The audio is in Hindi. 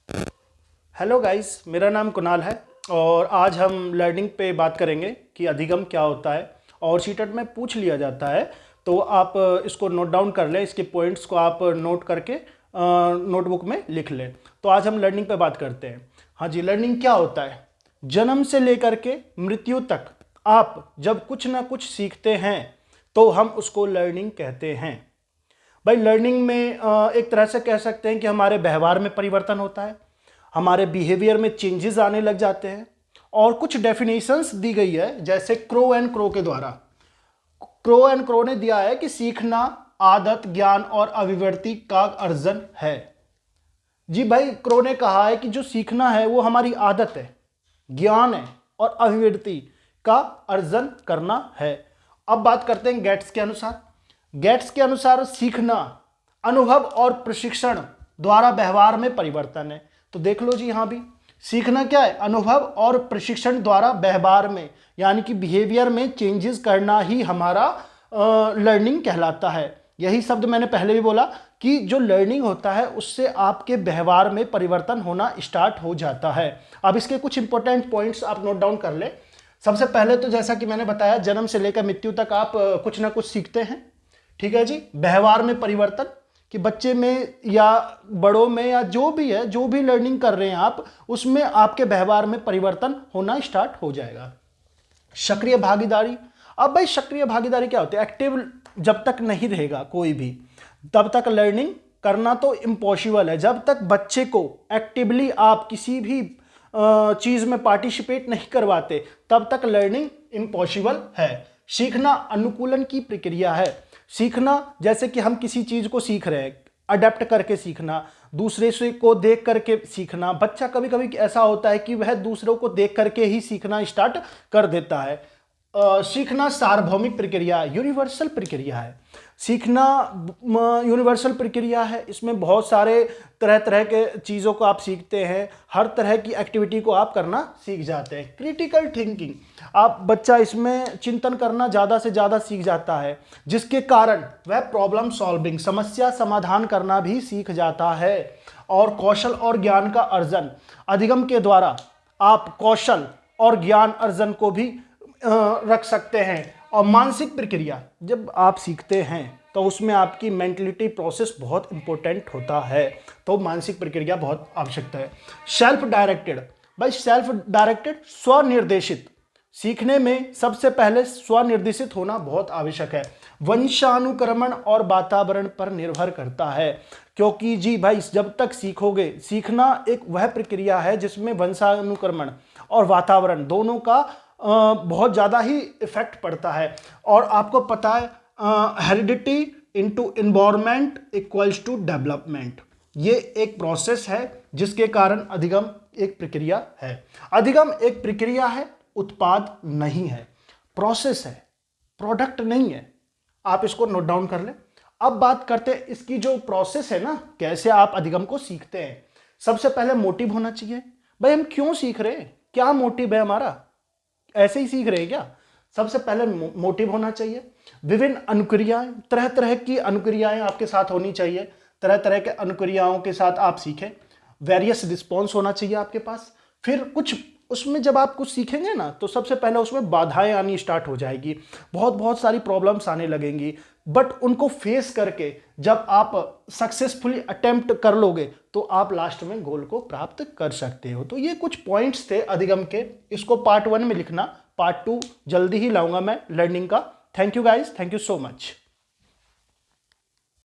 हेलो गाइस, मेरा नाम कुणाल है और आज हम लर्निंग पे बात करेंगे कि अधिगम क्या होता है। और सीटेट में पूछ लिया जाता है तो आप इसको नोट डाउन कर लें, इसके पॉइंट्स को आप नोट करके नोटबुक में लिख लें। तो आज हम लर्निंग पे बात करते हैं। हाँ जी, लर्निंग क्या होता है? जन्म से लेकर के मृत्यु तक आप जब कुछ ना कुछ सीखते हैं तो हम उसको लर्निंग कहते हैं। भाई लर्निंग में एक तरह से कह सकते हैं कि हमारे व्यवहार में परिवर्तन होता है, हमारे बिहेवियर में चेंजेस आने लग जाते हैं। और कुछ डेफिनेशंस दी गई है, जैसे क्रो एंड क्रो के द्वारा। क्रो एंड क्रो ने दिया है कि सीखना आदत, ज्ञान और अभिव्यक्ति का अर्जन है। जी भाई, क्रो ने कहा है कि जो सीखना है वो हमारी आदत है, ज्ञान है और अभिव्यक्ति का अर्जन करना है। अब बात करते हैं गेट्स के अनुसार। गेट्स के अनुसार सीखना अनुभव और प्रशिक्षण द्वारा व्यवहार में परिवर्तन है। तो देख लो जी, यहां भी सीखना क्या है? अनुभव और प्रशिक्षण द्वारा व्यवहार में, यानी कि बिहेवियर में चेंजेस करना ही हमारा लर्निंग कहलाता है। यही शब्द मैंने पहले भी बोला कि जो लर्निंग होता है उससे आपके व्यवहार में परिवर्तन होना स्टार्ट हो जाता है। अब इसके कुछ इंपॉर्टेंट पॉइंट्स आप नोट डाउन कर ले। सबसे पहले तो जैसा कि मैंने बताया, जन्म से लेकर मृत्यु तक आप कुछ ना कुछ सीखते हैं। ठीक है जी। व्यवहार में परिवर्तन, कि बच्चे में या बड़ों में या जो भी है, जो भी लर्निंग कर रहे हैं आप, उसमें आपके व्यवहार में परिवर्तन होना स्टार्ट हो जाएगा। सक्रिय भागीदारी। अब भाई सक्रिय भागीदारी क्या होती है? एक्टिव जब तक नहीं रहेगा कोई भी, तब तक लर्निंग करना तो इम्पॉसिबल है। जब तक बच्चे को एक्टिवली आप किसी भी चीज में पार्टिसिपेट नहीं करवाते, तब तक लर्निंग इम्पॉसिबल है। सीखना अनुकूलन की प्रक्रिया है। सीखना जैसे कि हम किसी चीज को सीख रहे हैं, अडेप्ट करके सीखना, दूसरे से को देख करके सीखना। बच्चा कभी कभी ऐसा होता है कि वह दूसरों को देख करके ही सीखना स्टार्ट कर देता है। सीखना सार्वभौमिक प्रक्रिया, यूनिवर्सल प्रक्रिया है। सीखना यूनिवर्सल प्रक्रिया है। इसमें बहुत सारे तरह तरह के चीज़ों को आप सीखते हैं, हर तरह की एक्टिविटी को आप करना सीख जाते हैं। क्रिटिकल थिंकिंग, आप बच्चा इसमें चिंतन करना ज़्यादा से ज़्यादा सीख जाता है, जिसके कारण वह प्रॉब्लम सॉल्विंग, समस्या समाधान करना भी सीख जाता है। और कौशल और ज्ञान का अर्जन, अधिगम के द्वारा आप कौशल और ज्ञान अर्जन को भी रख सकते हैं। और मानसिक प्रक्रिया, जब आप सीखते हैं तो उसमें आपकी मेंटलिटी प्रोसेस बहुत इंपॉर्टेंट होता है, तो मानसिक प्रक्रिया बहुत आवश्यकता है। सेल्फ डायरेक्टेड, भाई सेल्फ डायरेक्टेड स्वनिर्देशित, सीखने में सबसे पहले स्वनिर्देशित होना बहुत आवश्यक है। वंशानुक्रमण और वातावरण पर निर्भर करता है, क्योंकि जी भाई जब तक सीखोगे, सीखना एक वह प्रक्रिया है जिसमें वंशानुक्रमण और वातावरण दोनों का बहुत ज़्यादा ही इफेक्ट पड़ता है। और आपको पता है, heredity into environment equals to development, ये एक प्रोसेस है जिसके कारण अधिगम एक प्रक्रिया है। अधिगम एक प्रक्रिया है, उत्पाद नहीं है, प्रोसेस है, प्रोडक्ट नहीं है। आप इसको नोट डाउन कर लें। अब बात करते हैं इसकी जो प्रोसेस है ना, कैसे आप अधिगम को सीखते हैं। सबसे पहले मोटिव होना चाहिए। भाई हम क्यों सीख रहे हैं, क्या मोटिव है हमारा? ऐसे ही सीख रहे हैं क्या? सबसे पहले मोटिव होना चाहिए। विभिन्न अनुक्रियाएं, तरह तरह की अनुक्रियाएं आपके साथ होनी चाहिए। तरह तरह के अनुक्रियाओं के साथ आप सीखें। वेरियस रिस्पॉन्स होना चाहिए आपके पास। फिर कुछ उसमें जब आप कुछ सीखेंगे ना, तो सबसे पहले उसमें बाधाएं आनी स्टार्ट हो जाएगी, बहुत सारी प्रॉब्लम्स आने लगेंगी। बट उनको फेस करके जब आप सक्सेसफुली अटेम्प्ट कर लोगे, तो आप लास्ट में गोल को प्राप्त कर सकते हो। तो ये कुछ पॉइंट्स थे अधिगम के। इसको पार्ट 1 में लिखना, पार्ट 2 जल्दी ही लाऊंगा मैं लर्निंग का। Thank you guys, thank you so much.